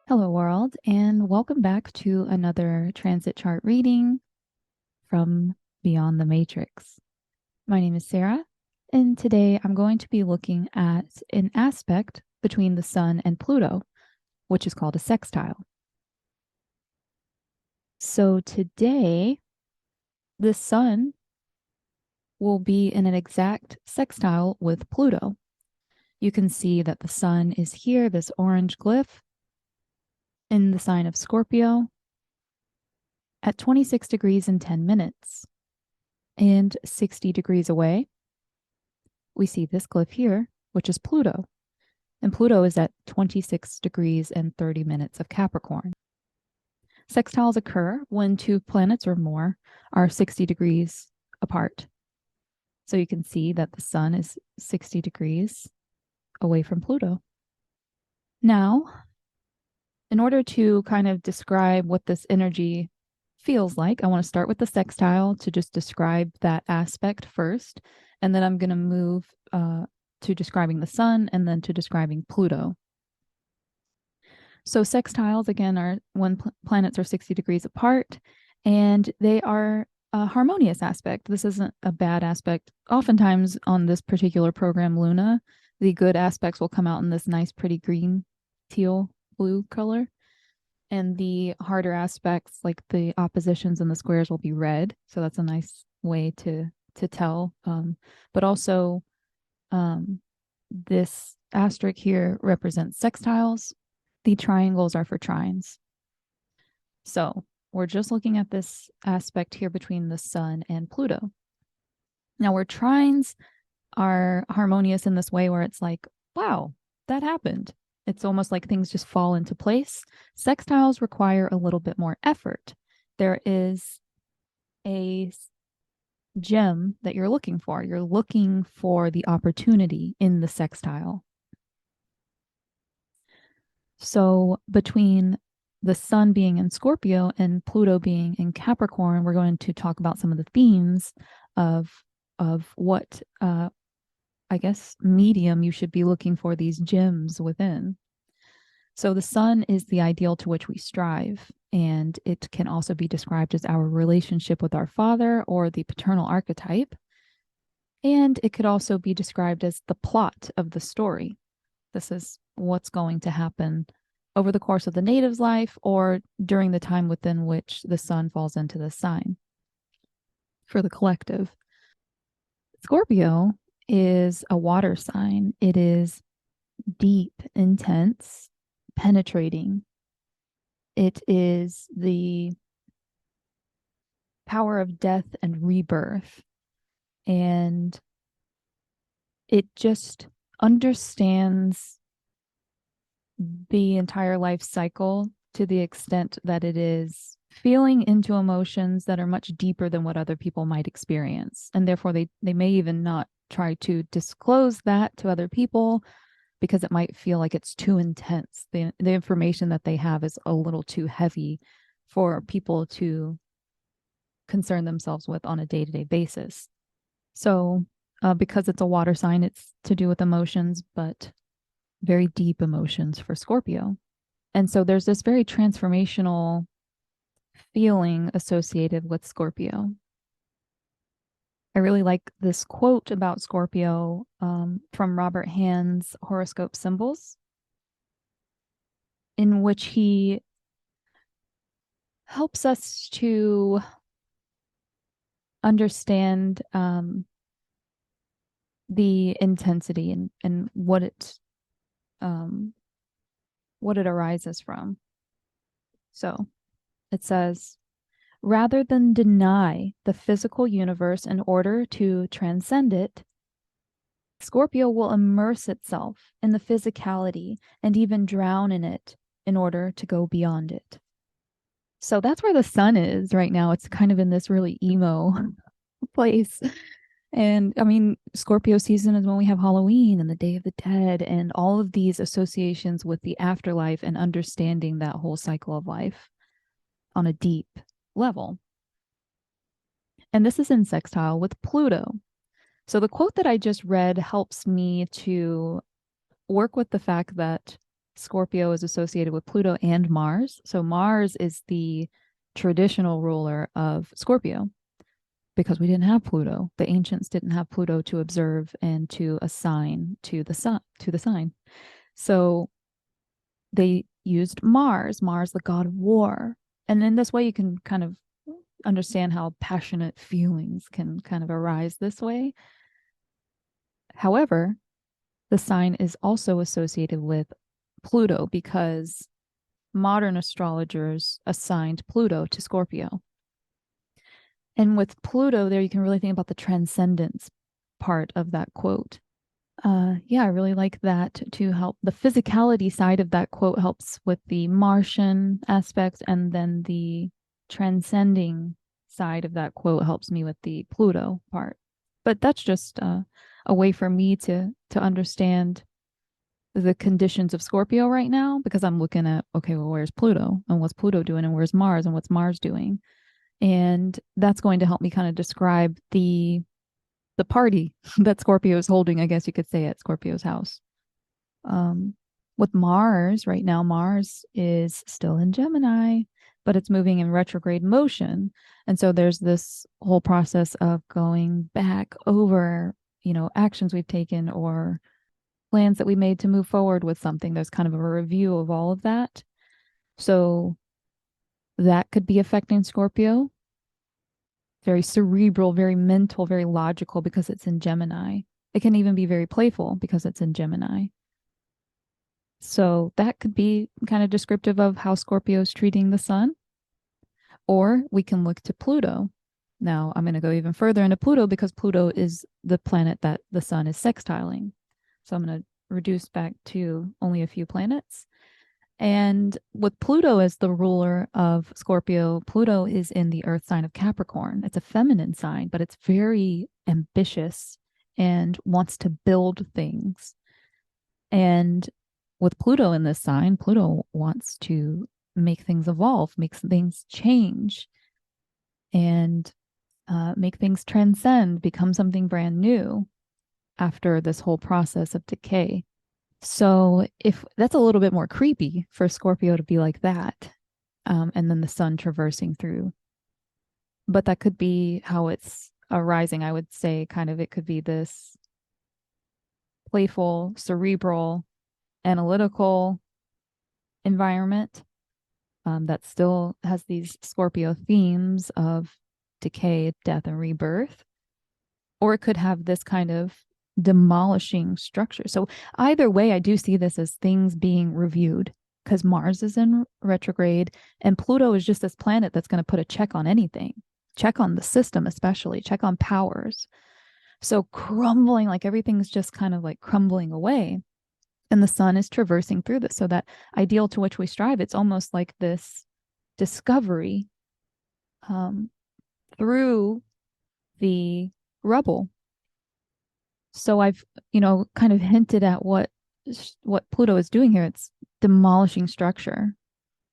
Hello world, and welcome back to another transit chart reading from Beyond the Matrix. My name is Sarah, and today I'm going to be looking at an aspect between the Sun and Pluto, which is called a sextile. So today, the Sun will be in an exact sextile with Pluto. You can see that the Sun is here, this orange glyph, in the sign of Scorpio, at 26 degrees and 10 minutes. And 60 degrees away, we see this glyph here, which is Pluto. And Pluto is at 26 degrees and 30 minutes of Capricorn. Sextiles occur when two planets or more are 60 degrees apart. So you can see that the Sun is 60 degrees away from Pluto. Now, in order to kind of describe what this energy feels like, I want to start with the sextile to just describe that aspect first, and then I'm going to move to describing the Sun and then to describing Pluto. So sextiles, again, are when planets are 60 degrees apart, and they are a harmonious aspect. This isn't a bad aspect. Oftentimes on this particular program, Luna, the good aspects will come out in this nice, pretty green, teal, blue color. And the harder aspects, like the oppositions and the squares, will be red. So that's a nice way to tell. But also, this asterisk here represents sextiles. The triangles are for trines. So we're just looking at this aspect here between the Sun and Pluto. Now, where trines are harmonious in this way, where it's like, wow, that happened. It's almost like things just fall into place. Sextiles require a little bit more effort. There is a gem that you're looking for. You're looking for the opportunity in the sextile. So between the Sun being in Scorpio and Pluto being in Capricorn, we're going to talk about some of the themes of what I guess, medium you should be looking for these gems within. So the Sun is the ideal to which we strive, and it can also be described as our relationship with our father or the paternal archetype. And it could also be described as the plot of the story. This is what's going to happen over the course of the native's life or during the time within which the Sun falls into this sign for the collective. Scorpio is a water sign. It is deep, intense, penetrating. It is the power of death and rebirth. And it just understands the entire life cycle to the extent that it is feeling into emotions that are much deeper than what other people might experience. And therefore, they may even not try to disclose that to other people because it might feel like it's too intense. The information that they have is a little too heavy for people to concern themselves with on a day-to-day basis. So because it's a water sign, it's to do with emotions, but very deep emotions for Scorpio. And so there's this very transformational feeling associated with Scorpio. I really like this quote about Scorpio from Robert Hand's Horoscope Symbols, in which he helps us to understand the intensity and what it what it arises from. So it says, rather than deny the physical universe in order to transcend it, Scorpio will immerse itself in the physicality and even drown in it in order to go beyond it. So that's where the sun is right now. It's kind of in this really emo place. And I mean, Scorpio season is when we have Halloween and the Day of the Dead and all of these associations with the afterlife and understanding that whole cycle of life on a deep level. And this is in sextile with Pluto. So the quote that I just read helps me to work with the fact that Scorpio is associated with Pluto and Mars. So Mars is the traditional ruler of Scorpio because we didn't have Pluto. The ancients didn't have Pluto to observe and to assign to the sign. So they used Mars, the god of war. And in this way, you can kind of understand how passionate feelings can kind of arise this way. However, the sign is also associated with Pluto because modern astrologers assigned Pluto to Scorpio. And with Pluto there, you can really think about the transcendence part of that quote. Yeah, I really like that to help. The physicality side of that quote helps with the Martian aspect, and then the transcending side of that quote helps me with the Pluto part. But that's just a way for me to understand the conditions of Scorpio right now because I'm looking at, okay, well, where's Pluto and what's Pluto doing and where's Mars and what's Mars doing? And that's going to help me kind of describe the party that Scorpio is holding, I guess you could say, at Scorpio's house. With Mars right now, Mars is still in Gemini, but it's moving in retrograde motion. And so there's this whole process of going back over, actions we've taken or plans that we made to move forward with something. There's kind of a review of all of that. So that could be affecting Scorpio. Very cerebral, very mental, very logical because it's in Gemini. It can even be very playful because it's in Gemini. So that could be kind of descriptive of how Scorpio is treating the sun. Or we can look to Pluto. Now, I'm going to go even further into Pluto because Pluto is the planet that the sun is sextiling. So I'm going to reduce back to only a few planets. And with Pluto as the ruler of Scorpio, Pluto is in the earth sign of Capricorn. It's a feminine sign, but it's very ambitious and wants to build things. And with Pluto in this sign, Pluto wants to make things evolve, makes things change, and make things transcend, become something brand new after this whole process of decay. So if that's a little bit more creepy for Scorpio to be like that, and then the sun traversing through. But that could be how it's arising. I would say kind of it could be this playful, cerebral, analytical environment that still has these Scorpio themes of decay, death, and rebirth. Or it could have this kind of demolishing structure. So either way, I do see this as things being reviewed because Mars is in retrograde and Pluto is just this planet that's going to put a check on anything, check on the system, especially check on powers. So crumbling, like everything's just kind of like crumbling away. And the sun is traversing through this. So that ideal to which we strive, it's almost like this discovery through the rubble. So I've, kind of hinted at what Pluto is doing here. It's demolishing structure.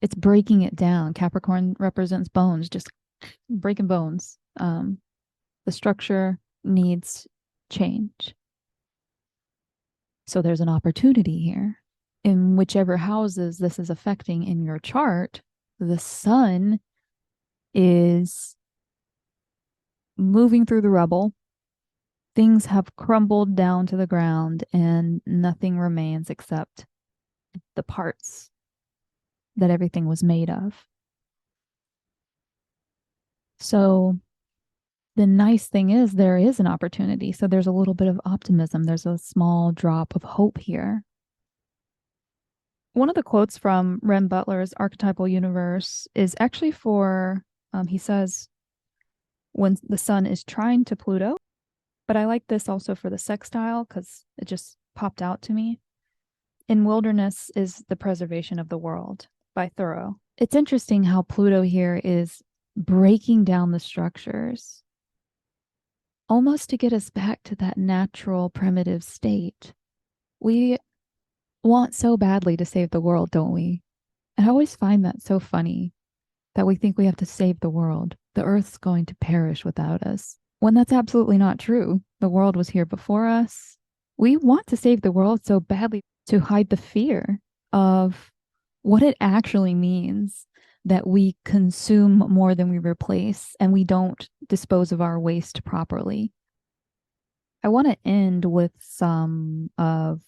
It's breaking it down. Capricorn represents bones, just breaking bones. The structure needs change. So there's an opportunity here. In whichever houses this is affecting in your chart, the sun is moving through the rubble. Things have crumbled down to the ground and nothing remains except the parts that everything was made of. So the nice thing is there is an opportunity. So there's a little bit of optimism. There's a small drop of hope here. One of the quotes from Renn Butler's Archetypal Universe is actually for, he says, when the sun is trine to Pluto. But I like this also for the sextile because it just popped out to me. In wilderness is the preservation of the world by Thoreau. It's interesting how Pluto here is breaking down the structures almost to get us back to that natural primitive state. We want so badly to save the world, don't we? And I always find that so funny that we think we have to save the world. The earth's going to perish without us, when that's absolutely not true. The world was here before us. We want to save the world so badly to hide the fear of what it actually means that we consume more than we replace and we don't dispose of our waste properly. I want to end with some of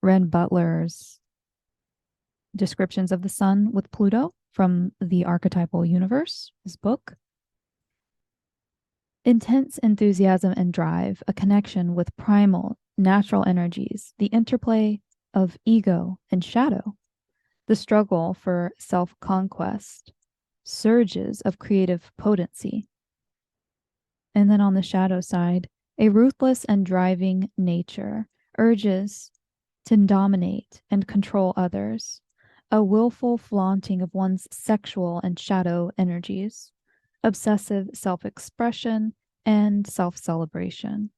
Renn Butler's descriptions of the sun with Pluto from the Archetypal Universe, his book. Intense enthusiasm and drive, a connection with primal, natural energies, the interplay of ego and shadow, the struggle for self-conquest, surges of creative potency. And then on the shadow side, a ruthless and driving nature, urges to dominate and control others, a willful flaunting of one's sexual and shadow energies, obsessive self-expression, and self-celebration.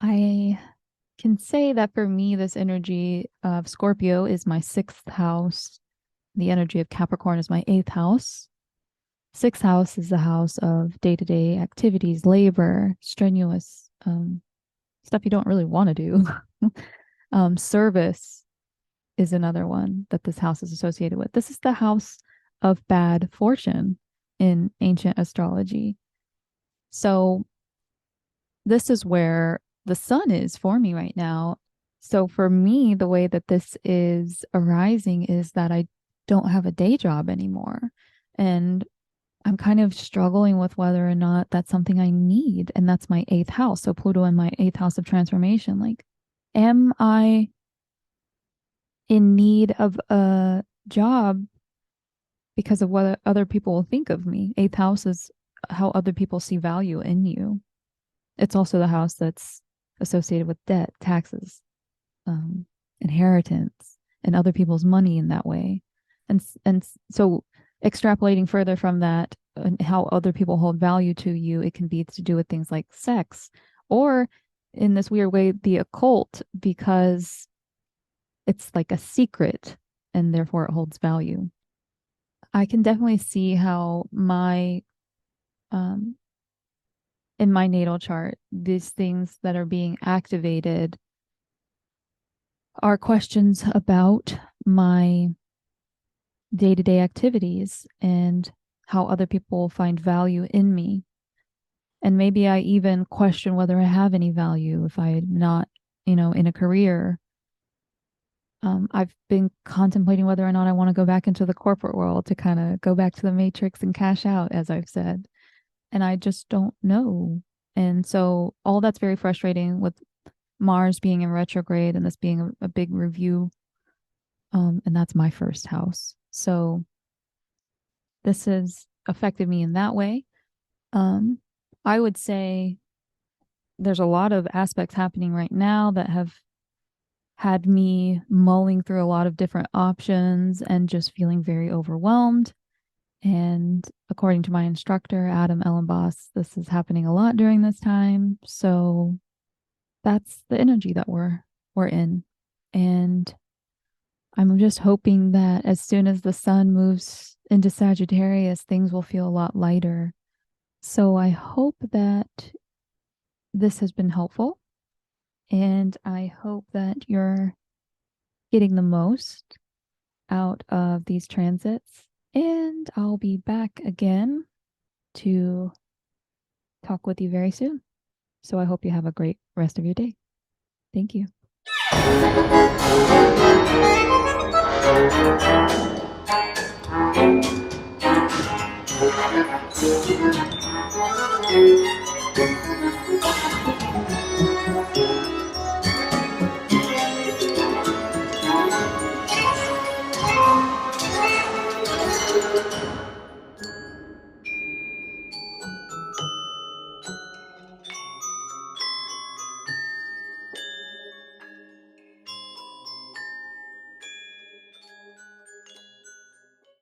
I can say that for me, this energy of Scorpio is my 6th house. The energy of Capricorn is my 8th house. 6th house is the house of day-to-day activities, labor, strenuous stuff you don't really want to do. Service is another one that this house is associated with. This is the house of bad fortune in ancient astrology. So this is where the sun is for me right now. So for me, the way that this is arising is that I don't have a day job anymore. And I'm kind of struggling with whether or not that's something I need. And that's my 8th house. So Pluto in my 8th house of transformation. Like, am I in need of a job because of what other people will think of me? 8th house is how other people see value in you. It's also the house that's associated with debt, taxes, inheritance, and other people's money in that way. And so extrapolating further from that and how other people hold value to you, it can be to do with things like sex, or in this weird way, the occult, because it's like a secret and therefore it holds value. I can definitely see how my in my natal chart, these things that are being activated are questions about my day-to-day activities and how other people find value in me. And maybe I even question whether I have any value if I'm not, in a career. I've been contemplating whether or not I want to go back into the corporate world to kind of go back to the matrix and cash out, as I've said. And I just don't know. And so all that's very frustrating with Mars being in retrograde and this being a big review. And that's my 1st house. So this has affected me in that way. I would say there's a lot of aspects happening right now that have had me mulling through a lot of different options and just feeling very overwhelmed. And according to my instructor, Elenbaas, this is happening a lot during this time. So that's the energy that we're in. And I'm just hoping that as soon as the sun moves into Sagittarius, things will feel a lot lighter. So I hope that this has been helpful. And I hope that you're getting the most out of these transits. And I'll be back again to talk with you very soon. So I hope you have a great rest of your day. Thank you.